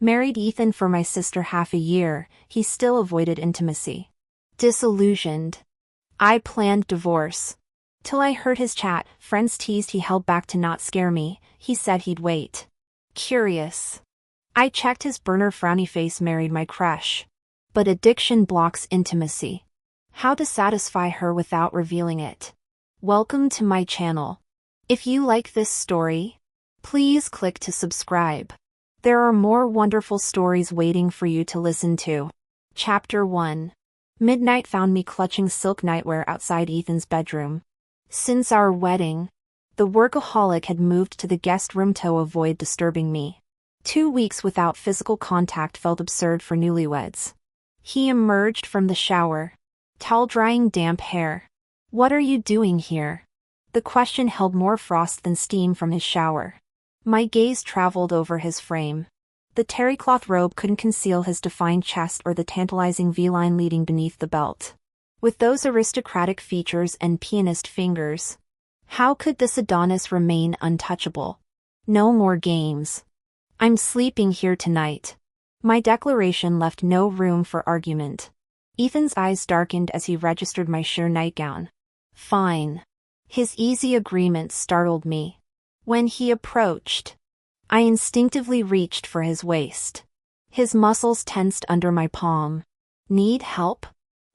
Married Ethan for my sister half a year, he still avoided intimacy. Disillusioned. I planned divorce. Till I heard his chat, friends teased he held back to not scare me, he said he'd wait. Curious. I checked his burner frowny face married my crush. But addiction blocks intimacy. How to satisfy her without revealing it. Welcome to my channel. If you like this story, please click to subscribe. There are more wonderful stories waiting for you to listen to. Chapter 1. Midnight found me clutching silk nightwear outside Ethan's bedroom. Since our wedding, the workaholic had moved to the guest room to avoid disturbing me. 2 weeks without physical contact felt absurd for newlyweds. He emerged from the shower, towel-drying damp hair. "What are you doing here?" The question held more frost than steam from his shower. My gaze traveled over his frame. The terrycloth robe couldn't conceal his defined chest or the tantalizing V-line leading beneath the belt. With those aristocratic features and pianist fingers, how could this Adonis remain untouchable? No more games. "I'm sleeping here tonight." My declaration left no room for argument. Ethan's eyes darkened as he registered my sheer nightgown. Fine. His easy agreement startled me. When he approached, I instinctively reached for his waist. His muscles tensed under my palm. "Need help?"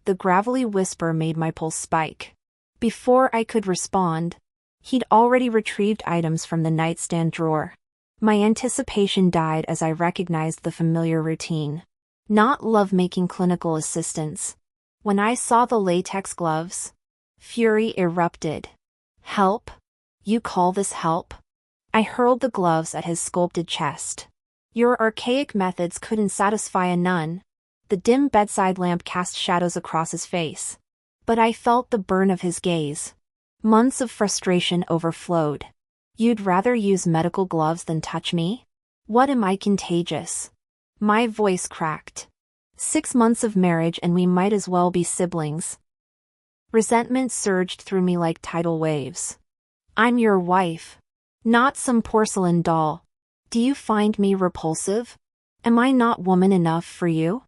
The gravelly whisper made my pulse spike. Before I could respond, he'd already retrieved items from the nightstand drawer. My anticipation died as I recognized the familiar routine. Not lovemaking clinical assistance. When I saw the latex gloves, fury erupted. "Help? You call this help?" I hurled the gloves at his sculpted chest. "Your archaic methods couldn't satisfy a nun." The dim bedside lamp cast shadows across his face. But I felt the burn of his gaze. Months of frustration overflowed. "You'd rather use medical gloves than touch me? What, am I contagious?" My voice cracked. 6 months of marriage and we might as well be siblings. Resentment surged through me like tidal waves. "I'm your wife, not some porcelain doll. Do you find me repulsive? Am I not woman enough for you?"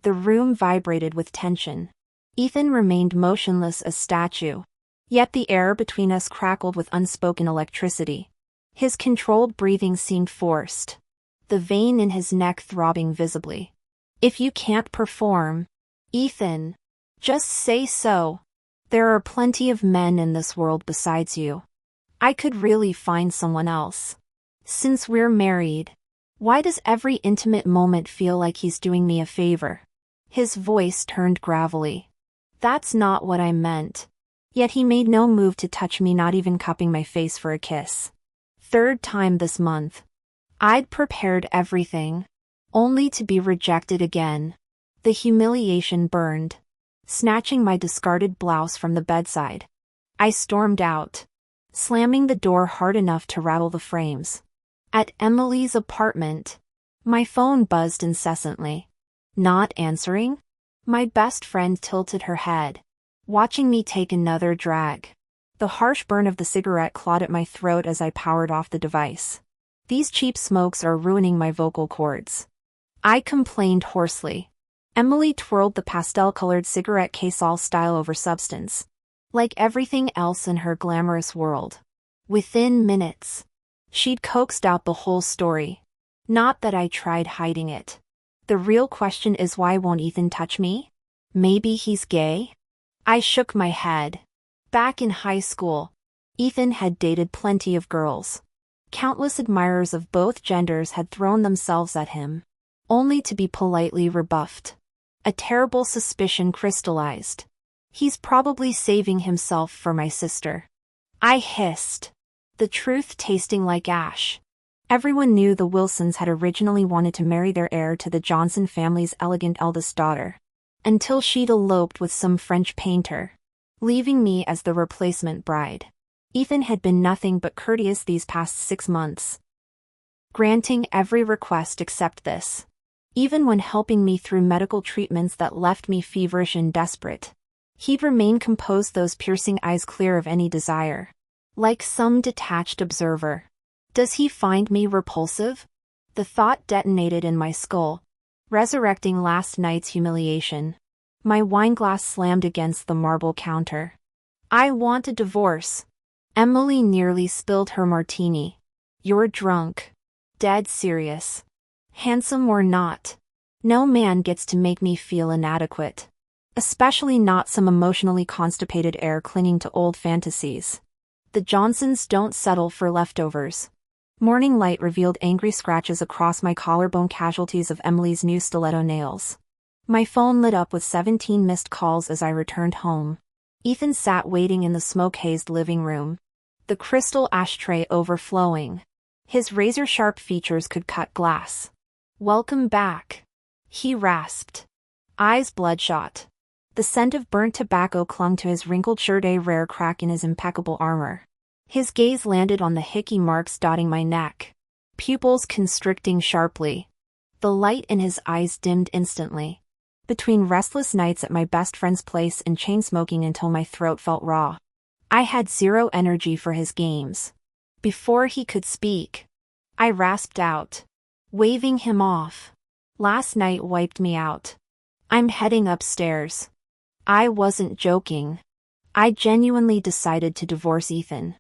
The room vibrated with tension. Ethan remained motionless as statue. Yet the air between us crackled with unspoken electricity. His controlled breathing seemed forced, the vein in his neck throbbing visibly. "If you can't perform, Ethan, just say so. There are plenty of men in this world besides you. I could really find someone else. Since we're married, why does every intimate moment feel like he's doing me a favor?" His voice turned gravelly. "That's not what I meant." Yet he made no move to touch me, not even cupping my face for a kiss. 3rd time this month. I'd prepared everything, only to be rejected again. The humiliation burned. Snatching my discarded blouse from the bedside, I stormed out, slamming the door hard enough to rattle the frames. At Emily's apartment, my phone buzzed incessantly. Not answering? My best friend tilted her head, watching me take another drag. The harsh burn of the cigarette clawed at my throat as I powered off the device. "These cheap smokes are ruining my vocal cords," I complained hoarsely. Emily twirled the pastel-colored cigarette case all style over substance, like everything else in her glamorous world. Within minutes, she'd coaxed out the whole story. Not that I tried hiding it. The real question is, why won't Ethan touch me? Maybe he's gay? I shook my head. Back in high school, Ethan had dated plenty of girls. Countless admirers of both genders had thrown themselves at him, only to be politely rebuffed. A terrible suspicion crystallized. He's probably saving himself for my sister. I hissed, the truth tasting like ash. Everyone knew the Wilsons had originally wanted to marry their heir to the Johnson family's elegant eldest daughter, until she'd eloped with some French painter, leaving me as the replacement bride. Ethan had been nothing but courteous these past 6 months, granting every request except this. Even when helping me through medical treatments that left me feverish and desperate, he'd remain composed, those piercing eyes clear of any desire. Like some detached observer. Does he find me repulsive? The thought detonated in my skull, resurrecting last night's humiliation. My wineglass slammed against the marble counter. I want a divorce. Emily nearly spilled her martini. You're drunk. Dead serious. Handsome or not. No man gets to make me feel inadequate. Especially not some emotionally constipated heir clinging to old fantasies. The Johnsons don't settle for leftovers. Morning light revealed angry scratches across my collarbone, casualties of Emily's new stiletto nails. My phone lit up with 17 missed calls as I returned home. Ethan sat waiting in the smoke-hazed living room, the crystal ashtray overflowing. His razor-sharp features could cut glass. "Welcome back," he rasped, eyes bloodshot. The scent of burnt tobacco clung to his wrinkled shirt, a rare crack in his impeccable armor. His gaze landed on the hickey marks dotting my neck, pupils constricting sharply. The light in his eyes dimmed instantly. Between restless nights at my best friend's place and chain smoking until my throat felt raw, I had zero energy for his games. Before he could speak, I rasped out, waving him off. "Last night wiped me out. I'm heading upstairs." I wasn't joking. I genuinely decided to divorce Ethan.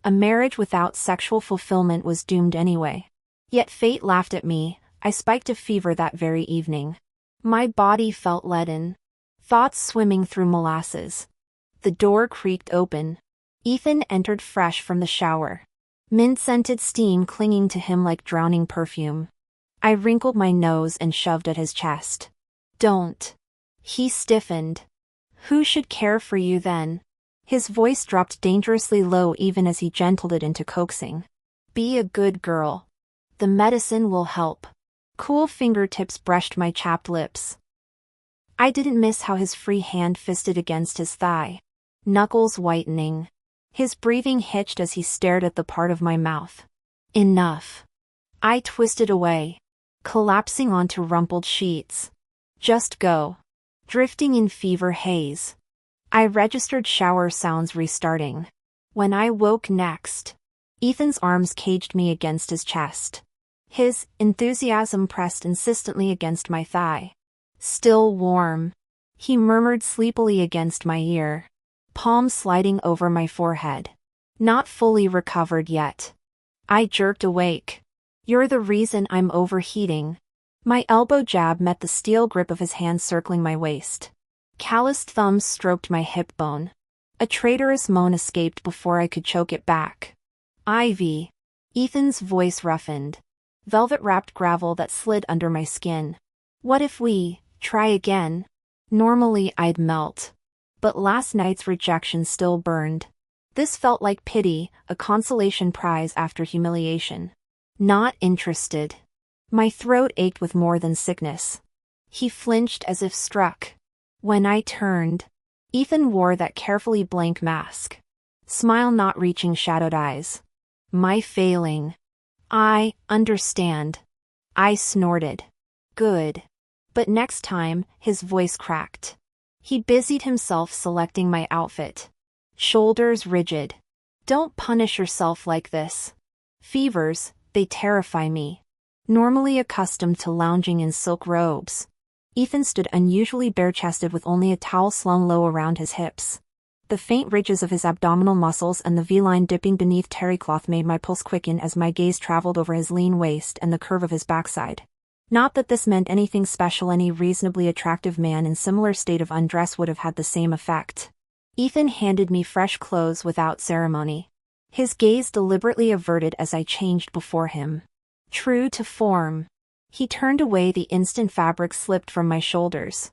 A marriage without sexual fulfillment was doomed anyway. Yet fate laughed at me. I spiked a fever that very evening. My body felt leaden, thoughts swimming through molasses. The door creaked open. Ethan entered fresh from the shower, mint-scented steam clinging to him like drowning perfume. I wrinkled my nose and shoved at his chest. "Don't." He stiffened. "Who should care for you then?" His voice dropped dangerously low even as he gentled it into coaxing. "Be a good girl. The medicine will help." Cool fingertips brushed my chapped lips. I didn't miss how his free hand fisted against his thigh, knuckles whitening. His breathing hitched as he stared at the part of my mouth. "Enough." I twisted away, collapsing onto rumpled sheets. "Just go." Drifting in fever haze, I registered shower sounds restarting. When I woke next, Ethan's arms caged me against his chest. His enthusiasm pressed insistently against my thigh. "Still warm," he murmured sleepily against my ear, palms sliding over my forehead. "Not fully recovered yet." I jerked awake. "You're the reason I'm overheating." My elbow jab met the steel grip of his hand circling my waist. Calloused thumbs stroked my hip bone. A traitorous moan escaped before I could choke it back. "Ivy." Ethan's voice roughened. Velvet-wrapped gravel that slid under my skin. "What if we try again?" Normally I'd melt, but last night's rejection still burned. This felt like pity, a consolation prize after humiliation. "Not interested." My throat ached with more than sickness. He flinched as if struck. When I turned, Ethan wore that carefully blank mask. Smile not reaching shadowed eyes. "My failing." "I understand." I snorted. "Good." But next time, his voice cracked. He busied himself selecting my outfit. Shoulders rigid. "Don't punish yourself like this." Fevers, they terrify me. Normally accustomed to lounging in silk robes, Ethan stood unusually bare-chested with only a towel slung low around his hips. The faint ridges of his abdominal muscles and the V-line dipping beneath terry cloth made my pulse quicken as my gaze traveled over his lean waist and the curve of his backside. Not that this meant anything special. Any reasonably attractive man in similar state of undress would have had the same effect. Ethan handed me fresh clothes without ceremony. His gaze deliberately averted as I changed before him. True to form, he turned away the instant fabric slipped from my shoulders,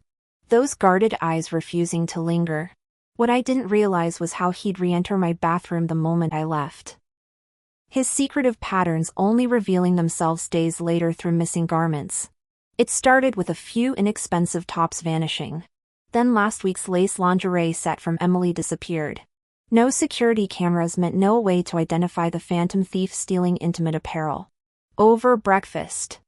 those guarded eyes refusing to linger. What I didn't realize was how he'd re-enter my bathroom the moment I left. His secretive patterns only revealing themselves days later through missing garments. It started with a few inexpensive tops vanishing. Then last week's lace lingerie set from Emily disappeared. No security cameras meant no way to identify the phantom thief stealing intimate apparel. Over breakfast,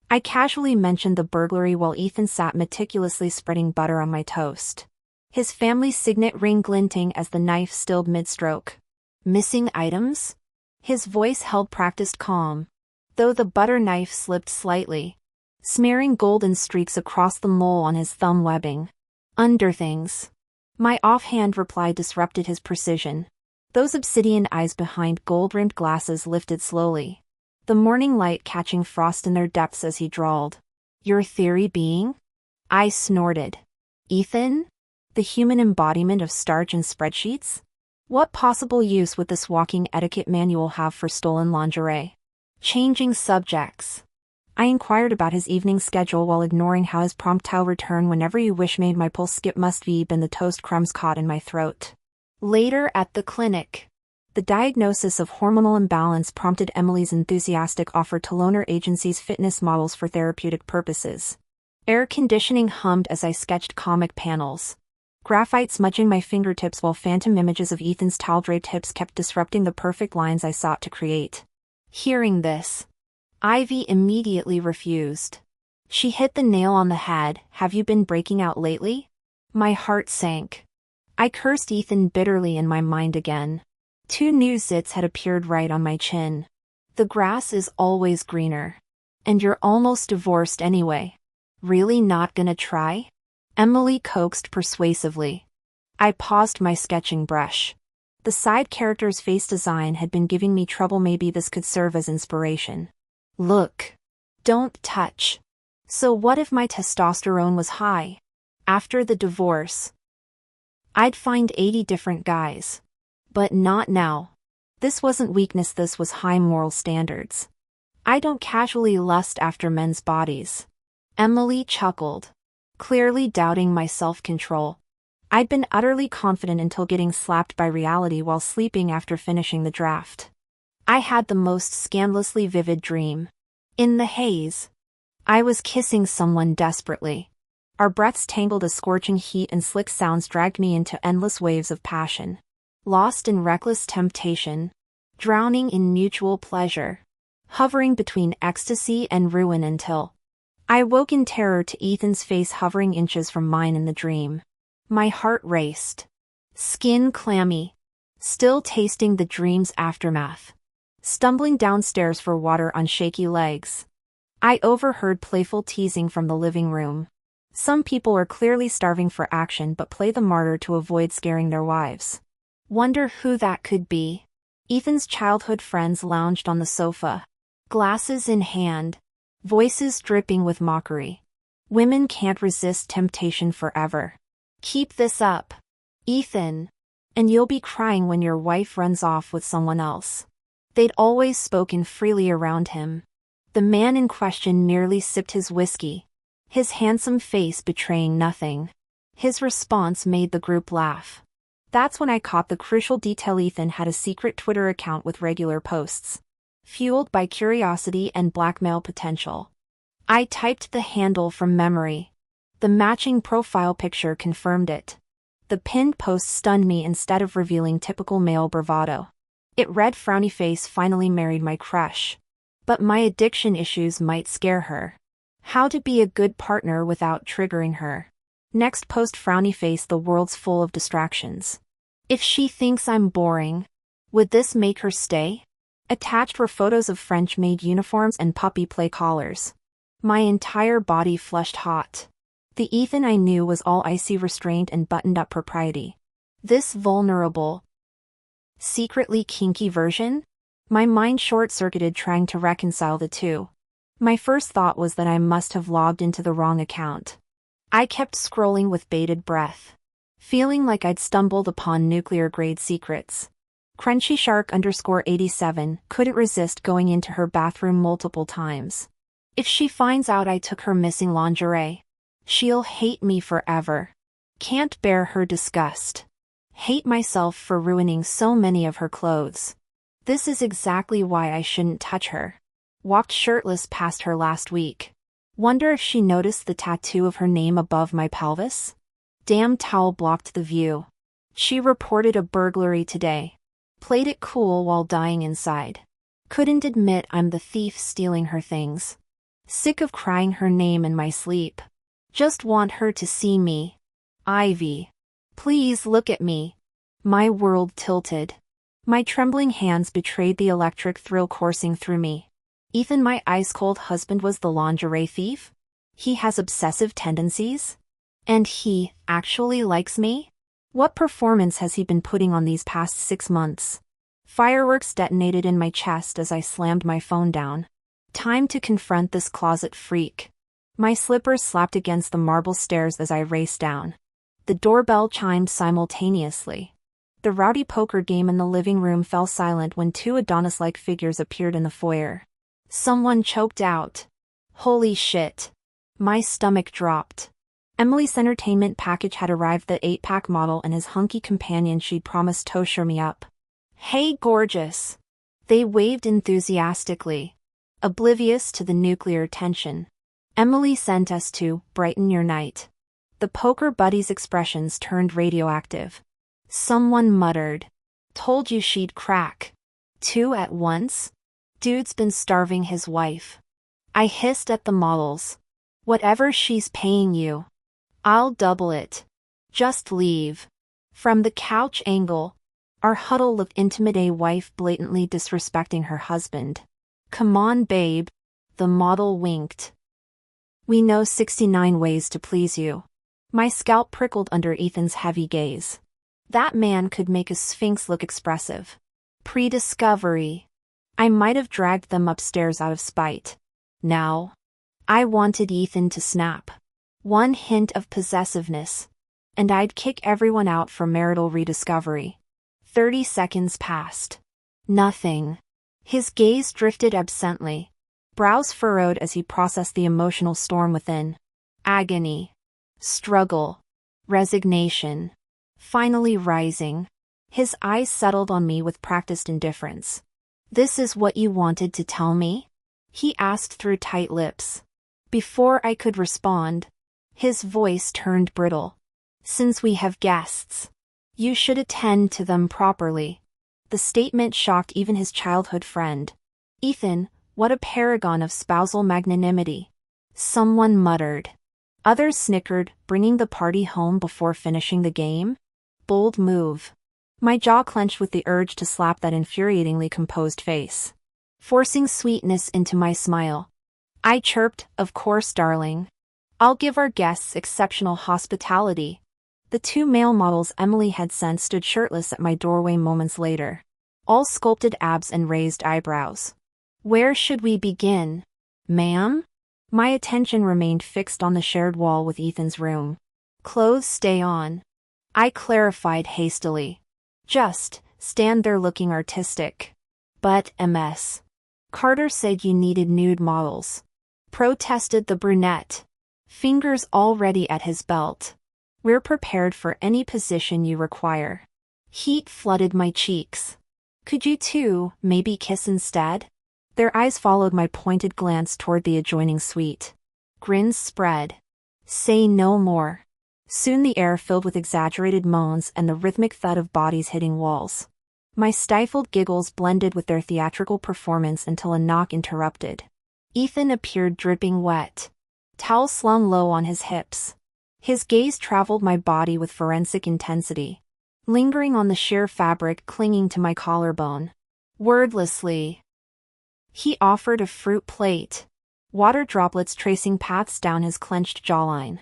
I casually mentioned the burglary while Ethan sat meticulously spreading butter on my toast. His family signet ring glinting as the knife stilled mid-stroke. "Missing items?" His voice held practiced calm. though the butter knife slipped slightly, smearing golden streaks across the mole on his thumb webbing. Underthings. My offhand reply disrupted his precision. Those obsidian eyes behind gold-rimmed glasses lifted slowly, the morning light catching frost in their depths as he drawled. Your theory being? I snorted. Ethan? The human embodiment of starch and spreadsheets? What possible use would this walking etiquette manual have for stolen lingerie? Changing subjects. I inquired about his evening schedule while ignoring how his promptile return whenever you wish made my pulse skip must be been the toast crumbs caught in my throat. Later at the clinic, the diagnosis of hormonal imbalance prompted Emily's enthusiastic offer to loan her agency's fitness models for therapeutic purposes. Air conditioning hummed as I sketched comic panels, graphite smudging my fingertips while phantom images of Ethan's towel-draped hips kept disrupting the perfect lines I sought to create. Hearing this, Ivy immediately refused. She hit the nail on the head. Have you been breaking out lately? My heart sank. I cursed Ethan bitterly in my mind again. 2 new zits had appeared right on my chin. The grass is always greener. And you're almost divorced anyway. Really not gonna try? Emily coaxed persuasively. I paused my sketching brush. The side character's face design had been giving me trouble. Maybe this could serve as inspiration. Look. Don't touch. So what if my testosterone was high? After the divorce, I'd find 80 different guys. But not now. This wasn't weakness, this was high moral standards. I don't casually lust after men's bodies. Emily chuckled, clearly doubting my self-control. I'd been utterly confident until getting slapped by reality while sleeping after finishing the draft. I had the most scandalously vivid dream. In the haze, I was kissing someone desperately. Our breaths tangled as scorching heat and slick sounds dragged me into endless waves of passion. Lost in reckless temptation, drowning in mutual pleasure, hovering between ecstasy and ruin until I woke in terror to Ethan's face hovering inches from mine in the dream. My heart raced, skin clammy, still tasting the dream's aftermath. Stumbling downstairs for water on shaky legs, I overheard playful teasing from the living room. Some people are clearly starving for action but play the martyr to avoid scaring their wives. Wonder who that could be. Ethan's childhood friends lounged on the sofa, glasses in hand, voices dripping with mockery. Women can't resist temptation forever. Keep this up, Ethan, and you'll be crying when your wife runs off with someone else. They'd always spoken freely around him. The man in question merely sipped his whiskey, his handsome face betraying nothing. His response made the group laugh. That's when I caught the crucial detail: Ethan had a secret Twitter account with regular posts, fueled by curiosity and blackmail potential. I typed the handle from memory. The matching profile picture confirmed it. The pinned post stunned me instead of revealing typical male bravado. It read, "Frowny face finally married my crush. But my addiction issues might scare her. How to be a good partner without triggering her." Next post, "Frowny face, the world's full of distractions. If she thinks I'm boring, would this make her stay?" Attached were photos of French-made uniforms and puppy play collars. My entire body flushed hot. The Ethan I knew was all icy restraint and buttoned-up propriety. This vulnerable, secretly kinky version? My mind short-circuited trying to reconcile the two. My first thought was that I must have logged into the wrong account. I kept scrolling with bated breath, feeling like I'd stumbled upon nuclear-grade secrets. Crunchy Shark _87 couldn't resist going into her bathroom multiple times. If she finds out I took her missing lingerie, she'll hate me forever. Can't bear her disgust. Hate myself for ruining so many of her clothes. This is exactly why I shouldn't touch her. Walked shirtless past her last week. Wonder if she noticed the tattoo of her name above my pelvis? Damn towel blocked the view. She reported a burglary today. Played it cool while dying inside. Couldn't admit I'm the thief stealing her things. Sick of crying her name in my sleep. Just want her to see me. Ivy. Please look at me. My world tilted. My trembling hands betrayed the electric thrill coursing through me. Ethan, my ice-cold husband, was the lingerie thief? He has obsessive tendencies? And he actually likes me? What performance has he been putting on these past 6 months? Fireworks detonated in my chest as I slammed my phone down. Time to confront this closet freak. My slippers slapped against the marble stairs as I raced down. The doorbell chimed simultaneously. The rowdy poker game in the living room fell silent when two Adonis-like figures appeared in the foyer. Someone choked out. Holy shit. My stomach dropped. Emily's entertainment package had arrived, the 8-pack model and his hunky companion she'd promised to cheer me up. Hey gorgeous. They waved enthusiastically, oblivious to the nuclear tension. Emily sent us to brighten your night. The poker buddies' expressions turned radioactive. Someone muttered. Told you she'd crack. 2 at once? Dude's been starving his wife. I hissed at the models. Whatever she's paying you. I'll double it. Just leave. From the couch angle, our huddle looked intimate, a wife blatantly disrespecting her husband. Come on, babe. The model winked. We know 69 ways to please you. My scalp prickled under Ethan's heavy gaze. That man could make a sphinx look expressive. Pre-discovery. I might have dragged them upstairs out of spite. Now, I wanted Ethan to snap. One hint of possessiveness, and I'd kick everyone out for marital rediscovery. 30 seconds passed. Nothing. His gaze drifted absently, brows furrowed as he processed the emotional storm within. Agony. Struggle. Resignation. Finally rising. His eyes settled on me with practiced indifference. This is what you wanted to tell me? He asked through tight lips. Before I could respond, his voice turned brittle. Since we have guests, you should attend to them properly. The statement shocked even his childhood friend. Ethan, what a paragon of spousal magnanimity. Someone muttered. Others snickered, bringing the party home before finishing the game? Bold move. My jaw clenched with the urge to slap that infuriatingly composed face, forcing sweetness into my smile. I chirped, of course, darling. I'll give our guests exceptional hospitality. The 2 male models Emily had sent stood shirtless at my doorway moments later, all sculpted abs and raised eyebrows. Where should we begin, ma'am? My attention remained fixed on the shared wall with Ethan's room. Clothes stay on. I clarified hastily. Just stand there looking artistic. But MS. Carter said you needed nude models. Protested the brunette. Fingers already at his belt. We're prepared for any position you require. Heat flooded my cheeks. Could you two maybe kiss instead? Their eyes followed my pointed glance toward the adjoining suite. Grins spread. Say no more. Soon the air filled with exaggerated moans and the rhythmic thud of bodies hitting walls. My stifled giggles blended with their theatrical performance until a knock interrupted. Ethan appeared dripping wet. Towel slung low on his hips. His gaze traveled my body with forensic intensity, lingering on the sheer fabric clinging to my collarbone. Wordlessly, he offered a fruit plate, water droplets tracing paths down his clenched jawline.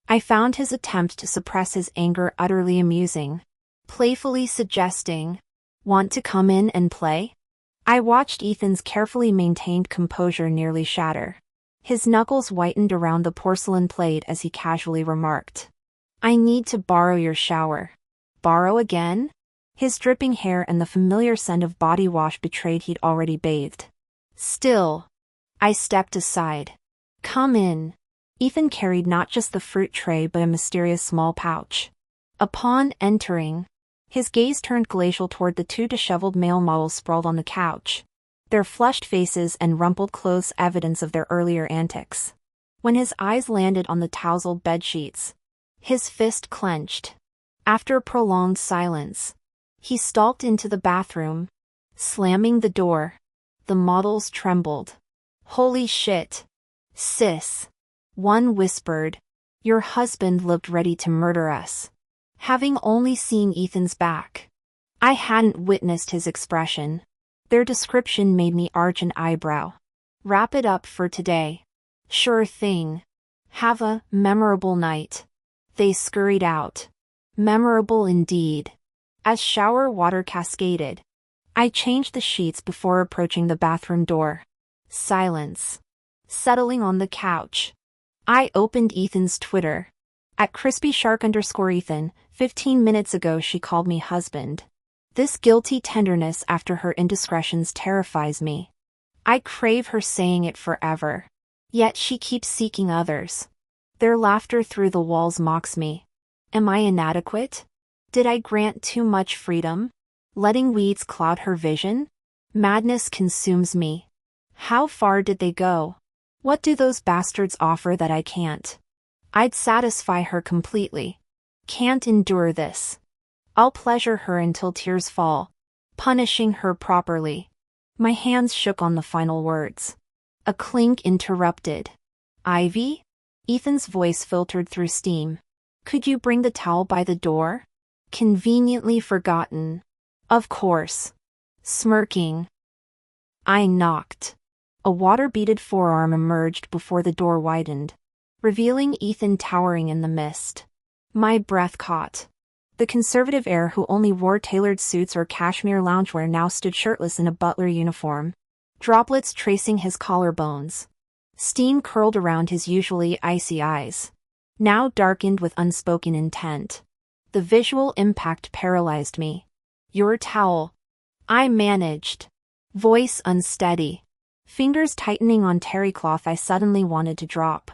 I found his attempt to suppress his anger utterly amusing, playfully suggesting, "Want to come in and play?" I watched Ethan's carefully maintained composure nearly shatter. His knuckles whitened around the porcelain plate as he casually remarked, "I need to borrow your shower." Borrow again? His dripping hair and the familiar scent of body wash betrayed he'd already bathed. Still, I stepped aside. Come in. Ethan carried not just the fruit tray but a mysterious small pouch. Upon entering, his gaze turned glacial toward the 2 disheveled male models sprawled on the couch, their flushed faces and rumpled clothes evidence of their earlier antics. When his eyes landed on the tousled bedsheets, his fist clenched. After a prolonged silence, he stalked into the bathroom, slamming the door. The models trembled. Holy shit. Sis. One whispered. Your husband looked ready to murder us. Having only seen Ethan's back, I hadn't witnessed his expression. Their description made me arch an eyebrow. Wrap it up for today. Sure thing. Have a memorable night. They scurried out. Memorable indeed. As shower water cascaded, I changed the sheets before approaching the bathroom door. Silence. Settling on the couch, I opened Ethan's Twitter. At crispyshark_Ethan, 15 minutes ago she called me husband. This guilty tenderness after her indiscretions terrifies me. I crave her saying it forever. Yet she keeps seeking others. Their laughter through the walls mocks me. Am I inadequate? Did I grant too much freedom? Letting weeds cloud her vision? Madness consumes me. How far did they go? What do those bastards offer that I can't? I'd satisfy her completely. Can't endure this. I'll pleasure her until tears fall, punishing her properly. My hands shook on the final words. A clink interrupted. Ivy? Ethan's voice filtered through steam. Could you bring the towel by the door? Conveniently forgotten. Of course. Smirking, I knocked. A water-beaded forearm emerged before the door widened, revealing Ethan towering in the mist. My breath caught. The conservative heir who only wore tailored suits or cashmere loungewear now stood shirtless in a butler uniform, droplets tracing his collarbones. Steam curled around his usually icy eyes, now darkened with unspoken intent. The visual impact paralyzed me. Your towel. I managed. Voice unsteady. Fingers tightening on terry cloth I suddenly wanted to drop.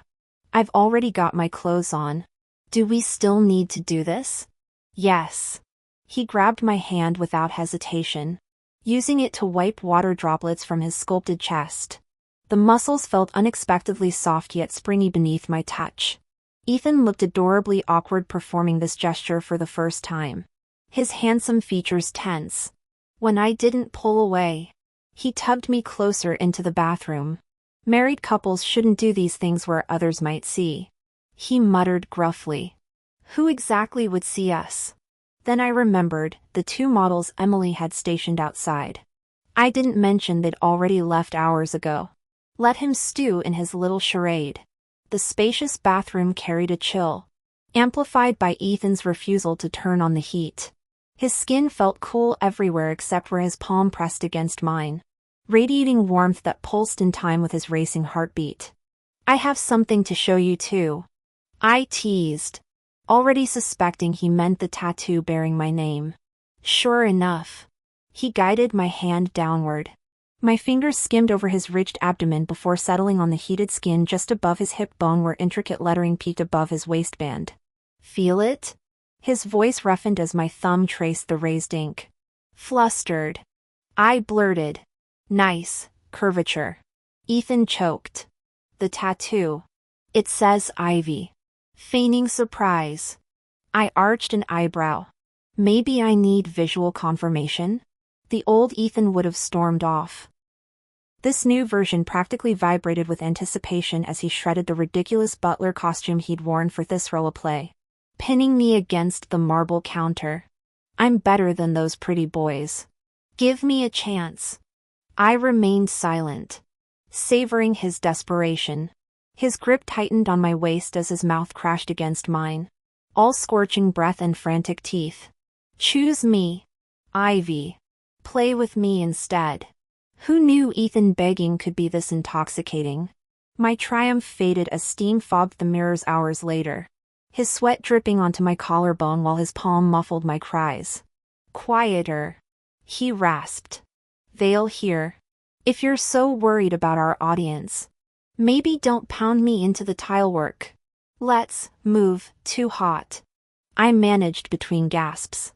I've already got my clothes on. Do we still need to do this? Yes. He grabbed my hand without hesitation, using it to wipe water droplets from his sculpted chest. The muscles felt unexpectedly soft yet springy beneath my touch. Ethan looked adorably awkward performing this gesture for the first time. His handsome features tense. When I didn't pull away, he tugged me closer into the bathroom. Married couples shouldn't do these things where others might see. He muttered gruffly. Who exactly would see us? Then I remembered the two models Emily had stationed outside. I didn't mention they'd already left hours ago. Let him stew in his little charade. The spacious bathroom carried a chill, amplified by Ethan's refusal to turn on the heat. His skin felt cool everywhere except where his palm pressed against mine, radiating warmth that pulsed in time with his racing heartbeat. I have something to show you too. I teased, already suspecting he meant the tattoo bearing my name. Sure enough. He guided my hand downward. My fingers skimmed over his ridged abdomen before settling on the heated skin just above his hip bone where intricate lettering peeked above his waistband. Feel it? His voice roughened as my thumb traced the raised ink. Flustered, I blurted. Nice curvature. Ethan choked. The tattoo. It says Ivy. Feigning surprise. I arched an eyebrow. Maybe I need visual confirmation? The old Ethan would have stormed off. This new version practically vibrated with anticipation as he shredded the ridiculous butler costume he'd worn for this role play, pinning me against the marble counter. I'm better than those pretty boys. Give me a chance. I remained silent, savoring his desperation. His grip tightened on my waist as his mouth crashed against mine, all scorching breath and frantic teeth. Choose me, Ivy. Play with me instead. Who knew Ethan begging could be this intoxicating? My triumph faded as steam fogged the mirrors hours later, his sweat dripping onto my collarbone while his palm muffled my cries. Quieter, he rasped. Veil here. If you're so worried about our audience, maybe don't pound me into the tilework. Let's move. Too hot. I managed between gasps.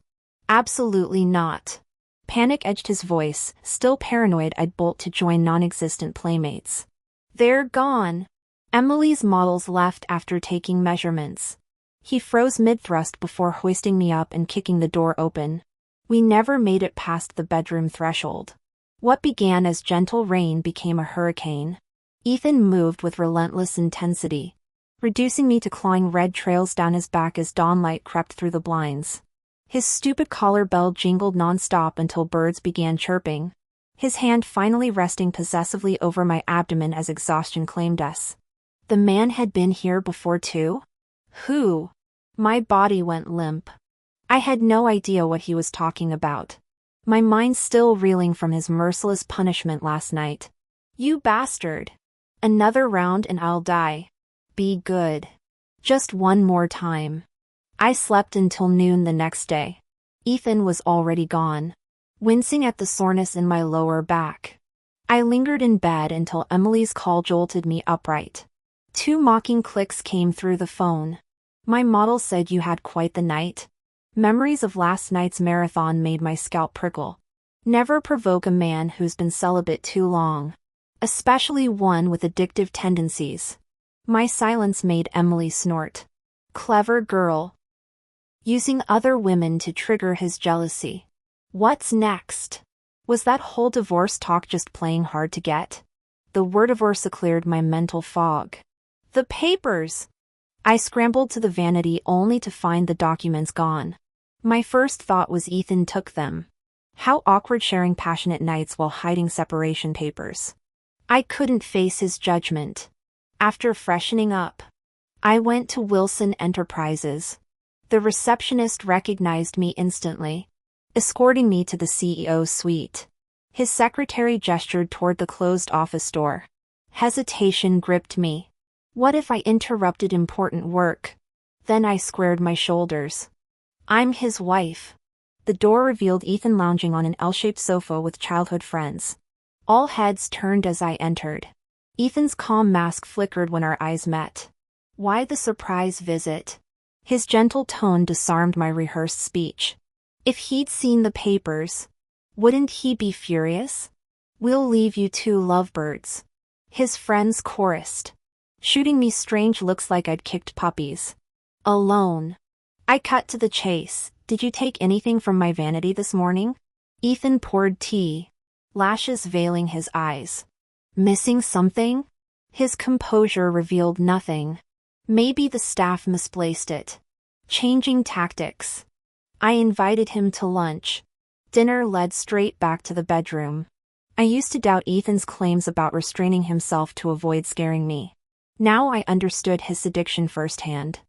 Absolutely not. Panic edged his voice, still paranoid I'd bolt to join non-existent playmates. They're gone. Emily's models left after taking measurements. He froze mid-thrust before hoisting me up and kicking the door open. We never made it past the bedroom threshold. What began as gentle rain became a hurricane. Ethan moved with relentless intensity, reducing me to clawing red trails down his back as dawnlight crept through the blinds. His stupid collar bell jingled non-stop until birds began chirping. his hand finally resting possessively over my abdomen as exhaustion claimed us. The man had been here before too? Who? My body went limp. I had no idea what he was talking about. My mind still reeling from his merciless punishment last night. You bastard. Another round and I'll die. Be good. Just one more time. I slept until noon the next day. Ethan was already gone. Wincing at the soreness in my lower back. I lingered in bed until Emily's call jolted me upright. 2 mocking clicks came through the phone. My model said you had quite the night. Memories of last night's marathon made my scalp prickle. Never provoke a man who's been celibate too long. Especially one with addictive tendencies. My silence made Emily snort. Clever girl. Using other women to trigger his jealousy. What's next? Was that whole divorce talk just playing hard to get? The word divorce cleared my mental fog. The papers! I scrambled to the vanity only to find the documents gone. My first thought was Ethan took them. How awkward sharing passionate nights while hiding separation papers. I couldn't face his judgment. After freshening up, I went to Wilson Enterprises. The receptionist recognized me instantly, escorting me to the CEO's suite. His secretary gestured toward the closed office door. Hesitation gripped me. What if I interrupted important work? Then I squared my shoulders. I'm his wife. The door revealed Ethan lounging on an L-shaped sofa with childhood friends. All heads turned as I entered. Ethan's calm mask flickered when our eyes met. Why the surprise visit? His gentle tone disarmed my rehearsed speech. If he'd seen the papers, wouldn't he be furious? We'll leave you 2 lovebirds. His friends chorused, shooting me strange looks like I'd kicked puppies. Alone. I cut to the chase. Did you take anything from my vanity this morning? Ethan poured tea, lashes veiling his eyes. Missing something? His composure revealed nothing. Maybe the staff misplaced it. Changing tactics. I invited him to lunch. Dinner led straight back to the bedroom. I used to doubt Ethan's claims about restraining himself to avoid scaring me. Now I understood his addiction firsthand.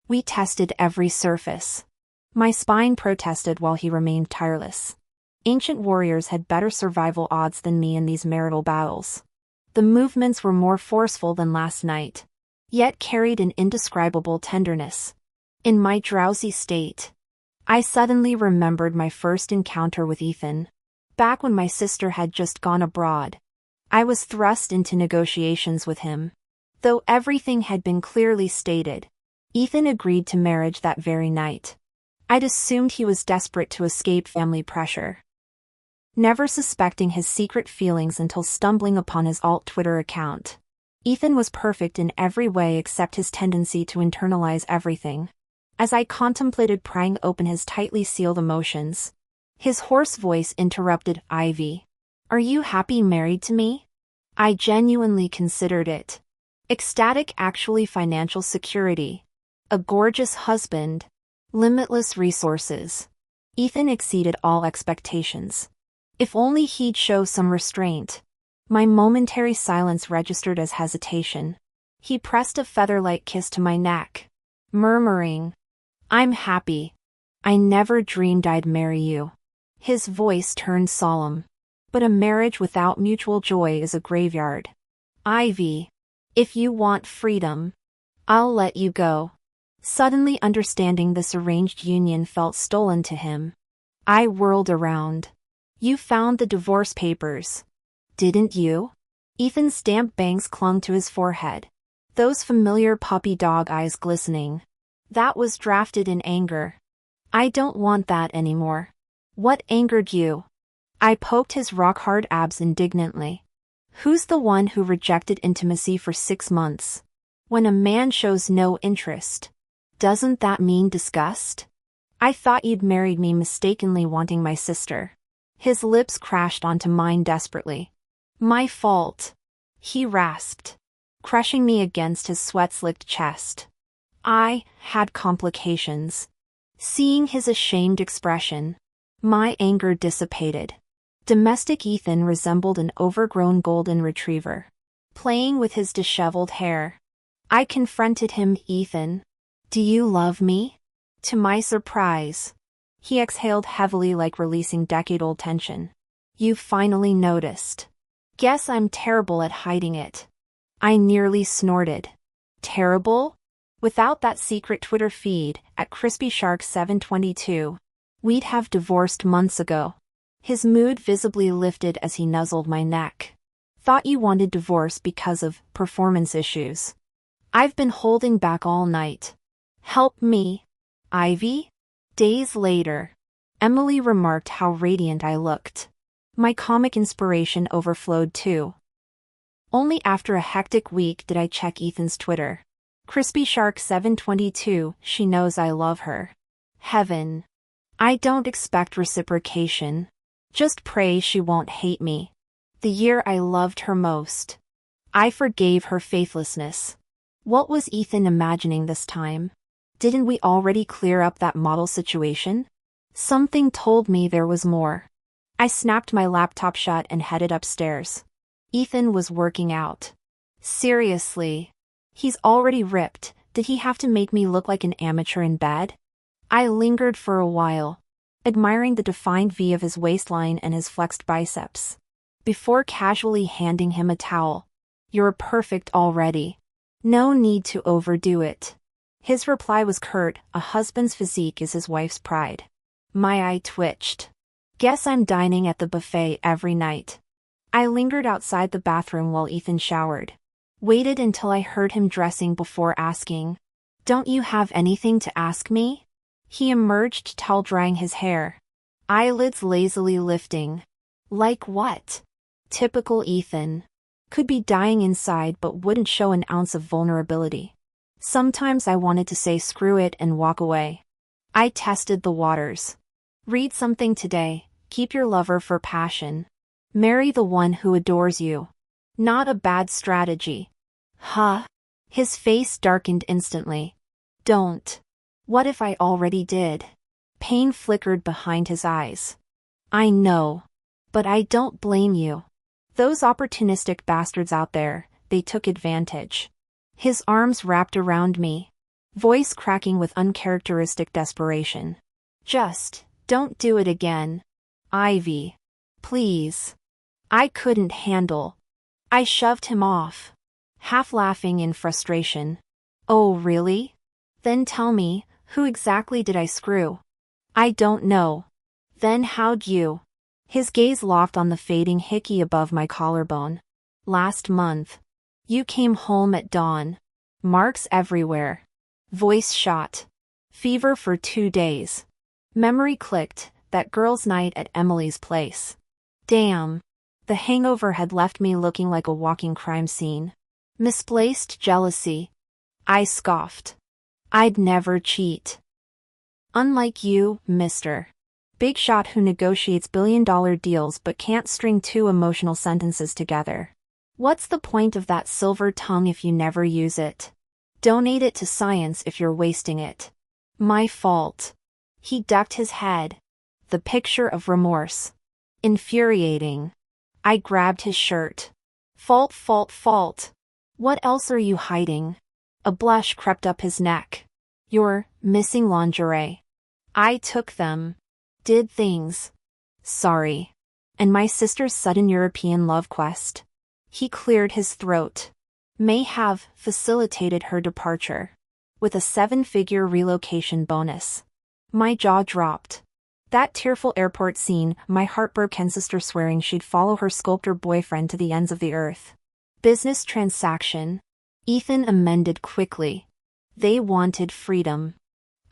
We tested every surface. My spine protested while he remained tireless. Ancient warriors had better survival odds than me in these marital battles. The movements were more forceful than last night, yet carried an indescribable tenderness. In my drowsy state, I suddenly remembered my first encounter with Ethan. Back when my sister had just gone abroad, I was thrust into negotiations with him. Though everything had been clearly stated, Ethan agreed to marriage that very night. I'd assumed he was desperate to escape family pressure, never suspecting his secret feelings until stumbling upon his alt Twitter account. Ethan was perfect in every way except his tendency to internalize everything. As I contemplated prying open his tightly sealed emotions, his hoarse voice interrupted. Ivy, are you happy married to me? I genuinely considered it. Ecstatic, actually financial security. A gorgeous husband. Limitless resources. Ethan exceeded all expectations. If only he'd show some restraint. My momentary silence registered as hesitation. He pressed a feather-like kiss to my neck, murmuring, I'm happy. I never dreamed I'd marry you. His voice turned solemn. But a marriage without mutual joy is a graveyard. Ivy, if you want freedom, I'll let you go. Suddenly understanding this arranged union felt stolen to him. I whirled around. You found the divorce papers, didn't you? Ethan's damp bangs clung to his forehead, those familiar puppy dog eyes glistening. That was drafted in anger. I don't want that anymore. What angered you? I poked his rock-hard abs indignantly. Who's the one who rejected intimacy for 6 months? When a man shows no interest, doesn't that mean disgust? I thought you'd married me mistakenly wanting my sister. His lips crashed onto mine desperately. My fault, he rasped, crushing me against his sweat-slicked chest. I had complications. Seeing his ashamed expression, my anger dissipated. Domestic Ethan resembled an overgrown golden retriever, playing with his disheveled hair. I confronted him. Ethan, do you love me? To my surprise, he exhaled heavily, like releasing decade-old tension. You finally noticed. Guess I'm terrible at hiding it. I nearly snorted. Terrible? Without that secret Twitter feed, at crispyshark722, we'd have divorced months ago. His mood visibly lifted as he nuzzled my neck. Thought you wanted divorce because of performance issues. I've been holding back all night. Help me, Ivy? Days later, Emily remarked how radiant I looked. My comic inspiration overflowed too. Only after a hectic week did I check Ethan's Twitter. CrispyShark722, she knows I love her. Heaven. I don't expect reciprocation. Just pray she won't hate me. The year I loved her most. I forgave her faithlessness. What was Ethan imagining this time? Didn't we already clear up that model situation? Something told me there was more. I snapped my laptop shut and headed upstairs. Ethan was working out. Seriously. He's already ripped. Did he have to make me look like an amateur in bed? I lingered for a while, admiring the defined V of his waistline and his flexed biceps, before casually handing him a towel. You're perfect already. No need to overdo it. His reply was curt. A husband's physique is his wife's pride. My eye twitched. Guess I'm dining at the buffet every night. I lingered outside the bathroom while Ethan showered. Waited until I heard him dressing before asking, "Don't you have anything to ask me?" He emerged, towel-drying his hair, eyelids lazily lifting. Like what? Typical Ethan. Could be dying inside but wouldn't show an ounce of vulnerability. Sometimes I wanted to say screw it and walk away. I tested the waters. Read something today. Keep your lover for passion. Marry the one who adores you. Not a bad strategy. Huh? His face darkened instantly. Don't. What if I already did? Pain flickered behind his eyes. I know. But I don't blame you. Those opportunistic bastards out there, they took advantage. His arms wrapped around me, voice cracking with uncharacteristic desperation. Just, don't do it again. Ivy. Please. I couldn't handle. I shoved him off, half laughing in frustration. Oh really? Then tell me, who exactly did I screw? I don't know. Then how'd you? His gaze locked on the fading hickey above my collarbone. Last month. You came home at dawn. Marks everywhere. Voice shot. Fever for 2 days. Memory clicked, that girl's night at Emily's place. Damn. The hangover had left me looking like a walking crime scene. Misplaced jealousy. I scoffed. I'd never cheat. Unlike you, mister. Big shot who negotiates billion-dollar deals but can't string 2 emotional sentences together. What's the point of that silver tongue if you never use it? Donate it to science if you're wasting it. My fault. He ducked his head. The picture of remorse. Infuriating. I grabbed his shirt. Fault, fault, fault. What else are you hiding? A blush crept up his neck. You're missing lingerie. I took them. Did things. Sorry. And my sister's sudden European love quest. He cleared his throat. May have facilitated her departure. With a 7-figure relocation bonus. My jaw dropped. That tearful airport scene, my heartbroken sister swearing she'd follow her sculptor boyfriend to the ends of the earth. Business transaction. Ethan amended quickly. They wanted freedom.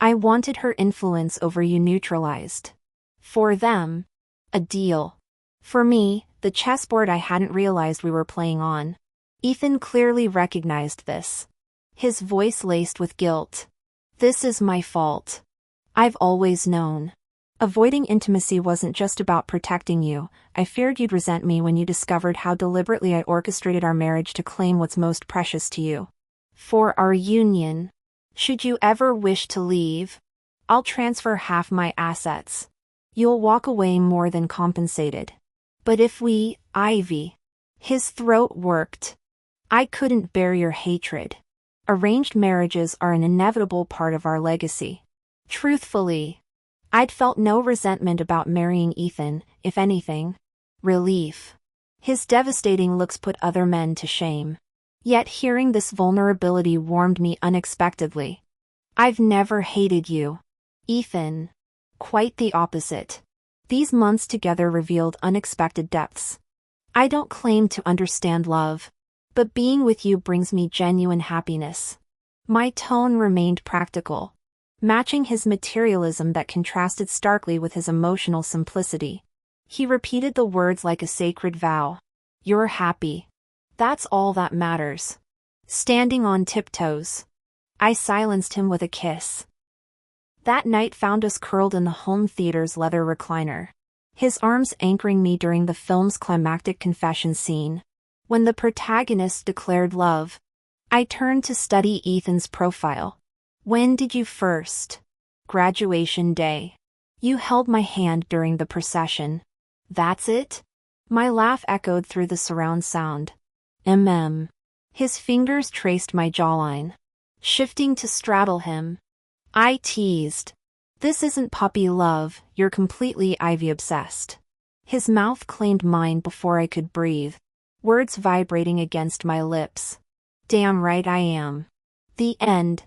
I wanted her influence over you neutralized. For them, a deal. For me, the chessboard I hadn't realized we were playing on. Ethan clearly recognized this. His voice laced with guilt. This is my fault. I've always known. Avoiding intimacy wasn't just about protecting you. I feared you'd resent me when you discovered how deliberately I orchestrated our marriage to claim what's most precious to you. For our union. Should you ever wish to leave, I'll transfer half my assets. You'll walk away more than compensated. But if we, Ivy. His throat worked. I couldn't bear your hatred. Arranged marriages are an inevitable part of our legacy. Truthfully, I'd felt no resentment about marrying Ethan, if anything. Relief. His devastating looks put other men to shame. Yet hearing this vulnerability warmed me unexpectedly. I've never hated you, Ethan. Quite the opposite. These months together revealed unexpected depths. I don't claim to understand love, but being with you brings me genuine happiness. My tone remained practical, matching his materialism that contrasted starkly with his emotional simplicity. He repeated the words like a sacred vow. You're happy. That's all that matters. Standing on tiptoes, I silenced him with a kiss. That night found us curled in the home theater's leather recliner, his arms anchoring me during the film's climactic confession scene. When the protagonist declared love, I turned to study Ethan's profile. When did you first? Graduation day. You held my hand during the procession. That's it? My laugh echoed through the surround sound. His fingers traced my jawline. Shifting to straddle him, I teased. This isn't puppy love, you're completely Ivy obsessed. His mouth claimed mine before I could breathe, words vibrating against my lips. Damn right I am. The end.